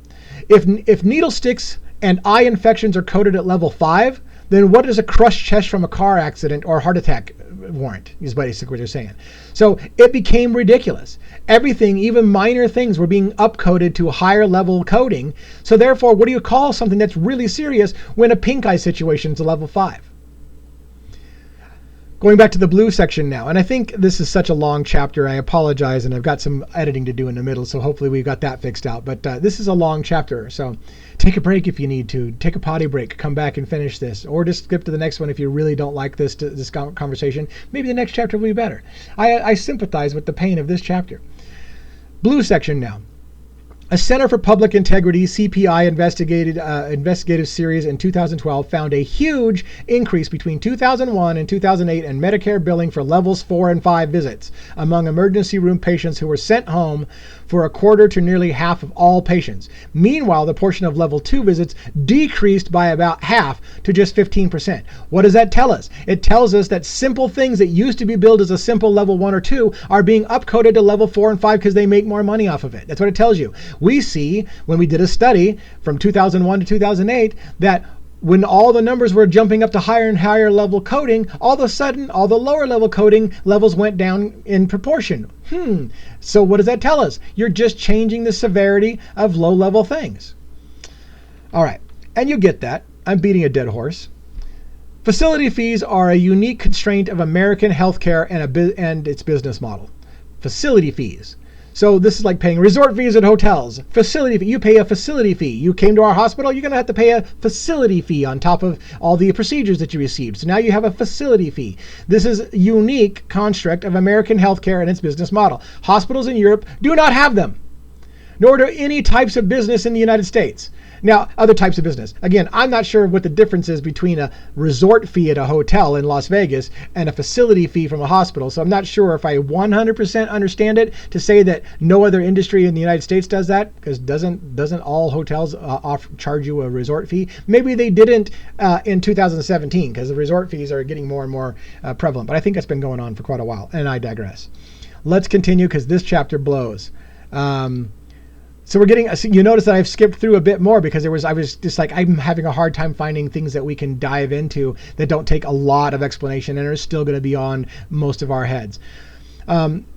If needle sticks and eye infections are coded at level 5, then what does a crushed chest from a car accident or heart attack warrant, is basically what they're saying. So it became ridiculous. Everything, even minor things, were being upcoded to higher level coding. So therefore, what do you call something that's really serious when a pink eye situation is a level 5? Going back to the blue section now, and I think this is such a long chapter, I apologize, and I've got some editing to do in the middle, so hopefully we've got that fixed out. But this is a long chapter, so take a break if you need to. Take a potty break, come back and finish this, or just skip to the next one if you really don't like this conversation. Maybe the next chapter will be better. I sympathize with the pain of this chapter. Blue section now. A Center for Public Integrity (CPI) investigative series in 2012 found a huge increase between 2001 and 2008 in Medicare billing for levels 4 and 5 visits among emergency room patients who were sent home for a quarter to nearly half of all patients. Meanwhile, the portion of level 2 visits decreased by about half to just 15%. What does that tell us? It tells us that simple things that used to be billed as a simple level 1 or 2 are being upcoded to level 4 and 5 because they make more money off of it. That's what it tells you. We see when we did a study from 2001 to 2008 that when all the numbers were jumping up to higher and higher level coding, all of a sudden, all the lower level coding levels went down in proportion. So what does that tell us? You're just changing the severity of low level things. All right, and you get that. I'm beating a dead horse. Facility fees are a unique constraint of American healthcare and its business model. Facility fees. So this is like paying resort fees at hotels. Facility fee. You pay a facility fee. You came to our hospital, you're going to have to pay a facility fee on top of all the procedures that you received. So now you have a facility fee. This is a unique construct of American healthcare and its business model. Hospitals in Europe do not have them, nor do any types of business in the United States. Now, other types of business. Again, I'm not sure what the difference is between a resort fee at a hotel in Las Vegas and a facility fee from a hospital. So I'm not sure if I 100% understand it to say that no other industry in the United States does that, because doesn't all hotels charge you a resort fee? Maybe they didn't in 2017, because the resort fees are getting more and more prevalent. But I think that's been going on for quite a while, and I digress. Let's continue, because this chapter blows. So we're getting, you notice that I've skipped through a bit more because I was just like, I'm having a hard time finding things that we can dive into that don't take a lot of explanation and are still going to be on most of our heads.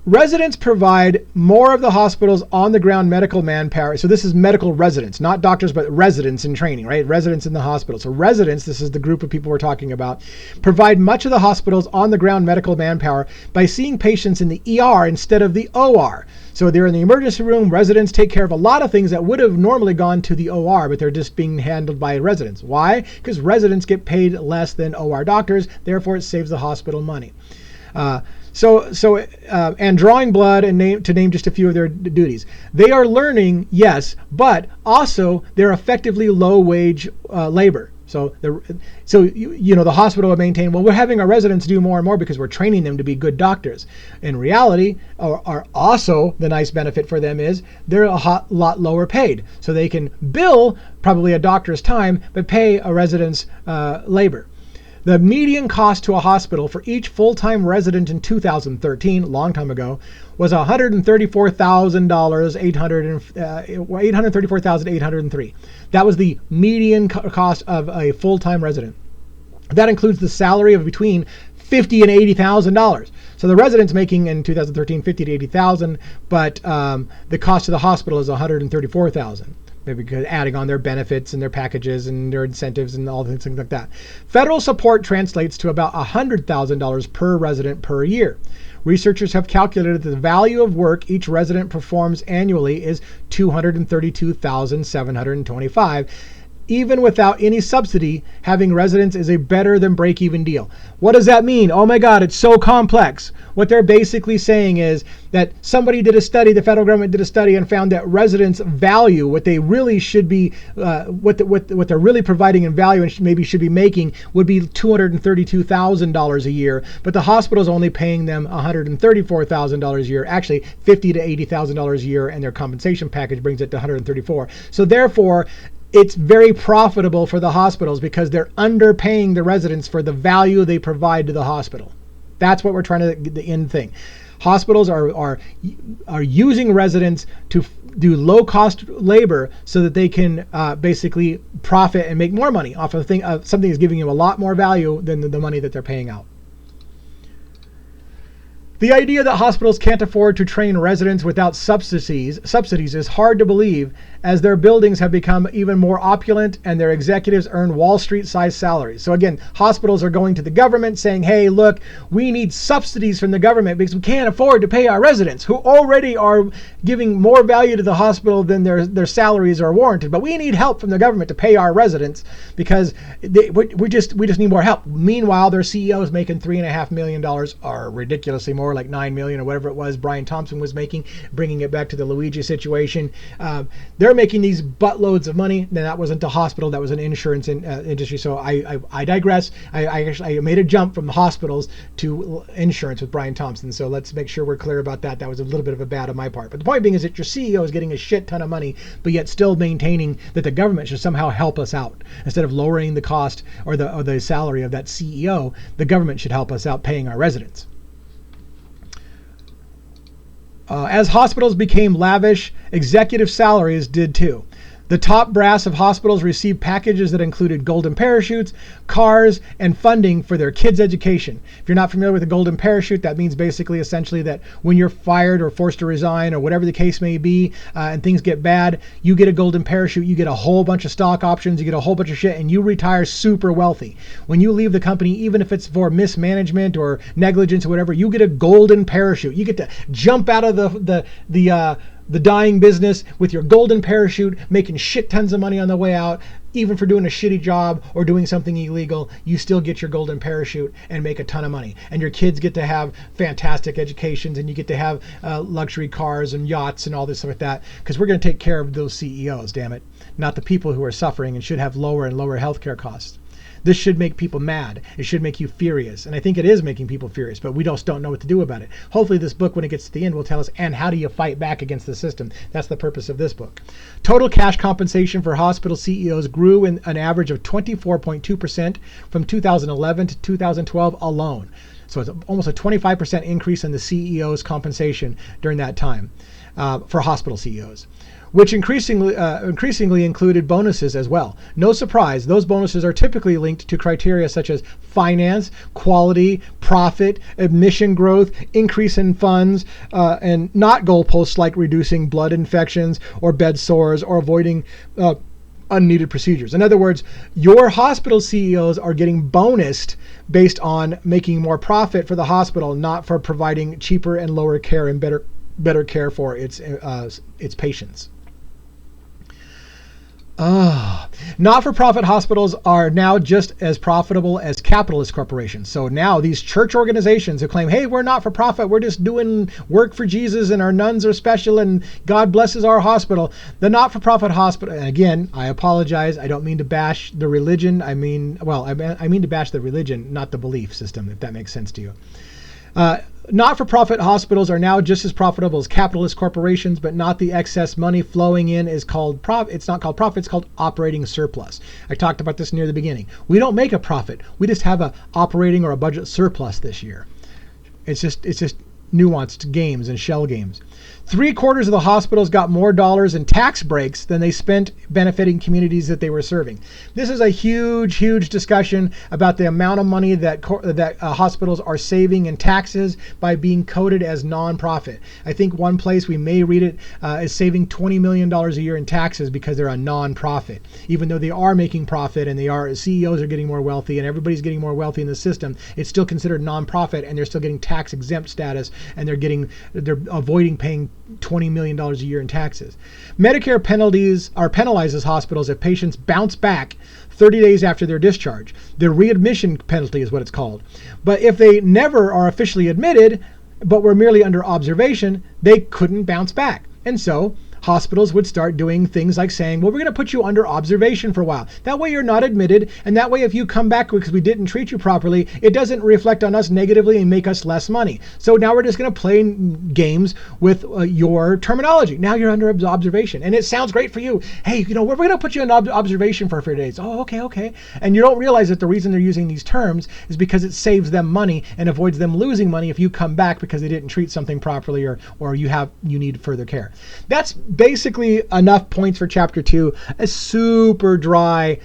Residents provide more of the hospital's on-the-ground medical manpower. So this is medical residents, not doctors, but residents in training, right? Residents in the hospital. So residents, this is the group of people we're talking about, provide much of the hospital's on-the-ground medical manpower by seeing patients in the ER instead of the OR. So they're in the emergency room. Residents take care of a lot of things that would have normally gone to the OR, but they're just being handled by residents. Why? Because residents get paid less than OR doctors. Therefore, it saves the hospital money. And drawing blood, and to name just a few of their duties. They are learning, yes, but also they're effectively low-wage labor. So the hospital will maintain, well, we're having our residents do more and more because we're training them to be good doctors. In reality, or also the nice benefit for them is they're a lot lower paid. So they can bill probably a doctor's time, but pay a resident's labor. The median cost to a hospital for each full-time resident in 2013, long time ago, was $834,803. That was the median cost of a full-time resident. That includes the salary of between $50,000 and $80,000. So the resident's making in 2013 $50,000 to $80,000, but the cost of the hospital is $134,000. Maybe adding on their benefits and their packages and their incentives and all things like that. Federal support translates to about $100,000 per resident per year. Researchers have calculated that the value of work each resident performs annually is $232,725. Even without any subsidy, having residents is a better than break-even deal. What does that mean? Oh my God, it's so complex. What they're basically saying is that somebody did a study, the federal government did a study and found that residents value what they really should be, what they're really providing in value and maybe should be making would be $232,000 a year, but the hospital's only paying them $134,000 a year, actually $50,000 to $80,000 a year, and their compensation package brings it to $134,000. So therefore, it's very profitable for the hospitals because they're underpaying the residents for the value they provide to the hospital. That's what we're trying to get the end thing. Hospitals are using residents to do low-cost labor so that they can basically profit and make more money off of something that's giving you a lot more value than the money that they're paying out. The idea that hospitals can't afford to train residents without subsidies is hard to believe, as their buildings have become even more opulent and their executives earn Wall Street-sized salaries. So again, hospitals are going to the government saying, hey, look, we need subsidies from the government because we can't afford to pay our residents who already are giving more value to the hospital than their salaries are warranted. But we need help from the government to pay our residents because we just need more help. Meanwhile, their CEOs making $3.5 million, or ridiculously more before, like 9 million or whatever it was Brian Thompson was making, bringing it back to the Luigi situation. They're making these buttloads of money. Now, that wasn't a hospital, that was an insurance industry. So I digress. I made a jump from the hospitals to insurance with Brian Thompson. So let's make sure we're clear about that. That was a little bit of a bad on my part. But the point being is that your CEO is getting a shit ton of money, but yet still maintaining that the government should somehow help us out. Instead of lowering the cost or the salary of that CEO, the government should help us out paying our residents. As hospitals became lavish, executive salaries did too. The top brass of hospitals received packages that included golden parachutes, cars, and funding for their kids' education. If you're not familiar with a golden parachute, that means basically essentially that when you're fired or forced to resign or whatever the case may be, and things get bad, you get a golden parachute, you get a whole bunch of stock options, you get a whole bunch of shit, and you retire super wealthy. When you leave the company, even if it's for mismanagement or negligence or whatever, you get a golden parachute. You get to jump out of the dying business with your golden parachute, making shit tons of money on the way out. Even for doing a shitty job or doing something illegal, you still get your golden parachute and make a ton of money. And your kids get to have fantastic educations, and you get to have luxury cars and yachts and all this stuff like that, because we're going to take care of those CEOs, damn it, not the people who are suffering and should have lower and lower healthcare costs. This should make people mad. It should make you furious. And I think it is making people furious, but we just don't know what to do about it. Hopefully this book, when it gets to the end, will tell us, and how do you fight back against the system? That's the purpose of this book. Total cash compensation for hospital CEOs grew in an average of 24.2% from 2011 to 2012 alone. So it's almost a 25% increase in the CEO's compensation during that time for hospital CEOs, which increasingly included bonuses as well. No surprise, those bonuses are typically linked to criteria such as finance, quality, profit, admission growth, increase in funds, and not goalposts like reducing blood infections or bed sores or avoiding unneeded procedures. In other words, your hospital CEOs are getting bonused based on making more profit for the hospital, not for providing cheaper and lower care and better care for its patients. Not-for-profit hospitals are now just as profitable as capitalist corporations. So now these church organizations who claim, hey, we're not-for-profit, we're just doing work for Jesus and our nuns are special and God blesses our hospital. The not-for-profit hospital, and again, I apologize, I don't mean to bash the religion. I mean to bash the religion, not the belief system, if that makes sense to you. Not-for-profit hospitals are now just as profitable as capitalist corporations, but not the excess money flowing in is called profit. It's not called profit, it's called operating surplus. I talked about this near the beginning. We don't make a profit. We just have a operating or a budget surplus this year. It's just nuanced games and shell games. 3/4 of the hospitals got more dollars in tax breaks than they spent benefiting communities that they were serving. This is a huge, huge discussion about the amount of money that hospitals are saving in taxes by being coded as nonprofit. I think one place we may read it is saving $20 million a year in taxes because they're a nonprofit. Even though they are making profit and CEOs are getting more wealthy and everybody's getting more wealthy in the system, it's still considered nonprofit and they're still getting tax exempt status, and they're avoiding paying $20 million a year in taxes. Medicare penalizes hospitals if patients bounce back 30 days after their discharge. The readmission penalty is what it's called. But if they never are officially admitted, but were merely under observation, they couldn't bounce back. And so hospitals would start doing things like saying, well, we're going to put you under observation for a while. That way you're not admitted, and that way if you come back because we didn't treat you properly, it doesn't reflect on us negatively and make us less money. So now we're just going to play games with your terminology. Now you're under observation, and it sounds great for you. Hey, we're going to put you in observation for a few days. Oh, okay. And you don't realize that the reason they're using these terms is because it saves them money and avoids them losing money if you come back because they didn't treat something properly or you need further care. That's basically enough points for chapter 2. A super dry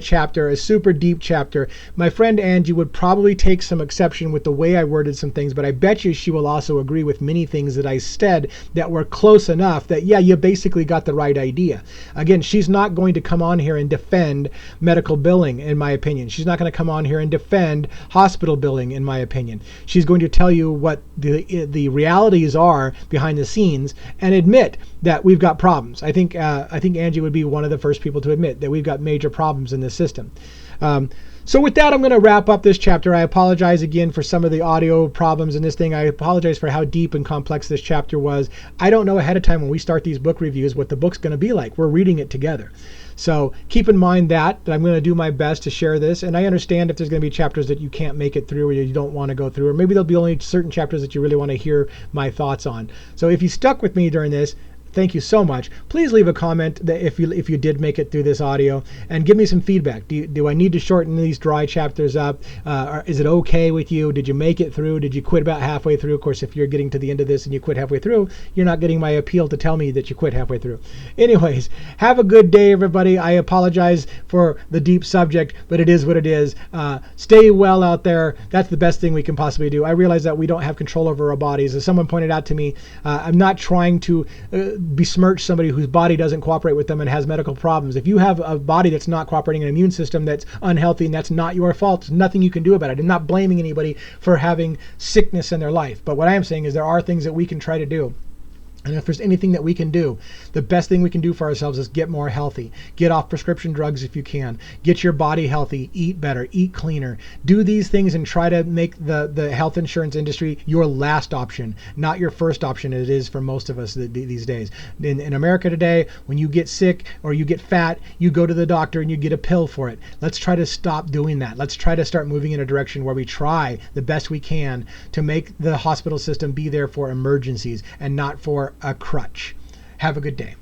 chapter, a super deep chapter. My friend Angie would probably take some exception with the way I worded some things, but I bet you she will also agree with many things that I said that were close enough that, yeah, you basically got the right idea. Again, she's not going to come on here and defend medical billing, in my opinion. She's not going to come on here and defend hospital billing, in my opinion. She's going to tell you what the realities are behind the scenes and admit that we've got problems. I think Angie would be one of the first people to admit that we've got major problems in this system. So with that, I'm going to wrap up this chapter. I apologize again for some of the audio problems in this thing. I apologize for how deep and complex this chapter was. I don't know ahead of time when we start these book reviews what the book's going to be like. We're reading it together. So keep in mind that I'm going to do my best to share this. And I understand if there's going to be chapters that you can't make it through or you don't want to go through, or maybe there'll be only certain chapters that you really want to hear my thoughts on. So if you stuck with me during this, thank you so much. Please leave a comment that if you did make it through this audio, and give me some feedback. Do I need to shorten these dry chapters up? Is it okay with you? Did you make it through? Did you quit about halfway through? Of course, if you're getting to the end of this and you quit halfway through, you're not getting my appeal to tell me that you quit halfway through. Anyways, have a good day, everybody. I apologize for the deep subject, but it is what it is. Stay well out there. That's the best thing we can possibly do. I realize that we don't have control over our bodies. As someone pointed out to me, I'm not trying to besmirch somebody whose body doesn't cooperate with them and has medical problems. If you have a body that's not cooperating, an immune system that's unhealthy, and that's not your fault, there's nothing you can do about it. I'm not blaming anybody for having sickness in their life. But what I am saying is there are things that we can try to do. And if there's anything that we can do, the best thing we can do for ourselves is get more healthy. Get off prescription drugs if you can. Get your body healthy. Eat better. Eat cleaner. Do these things and try to make the health insurance industry your last option, not your first option. It is for most of us these days. In America today, when you get sick or you get fat, you go to the doctor and you get a pill for it. Let's try to stop doing that. Let's try to start moving in a direction where we try the best we can to make the hospital system be there for emergencies and not for a crutch. Have a good day.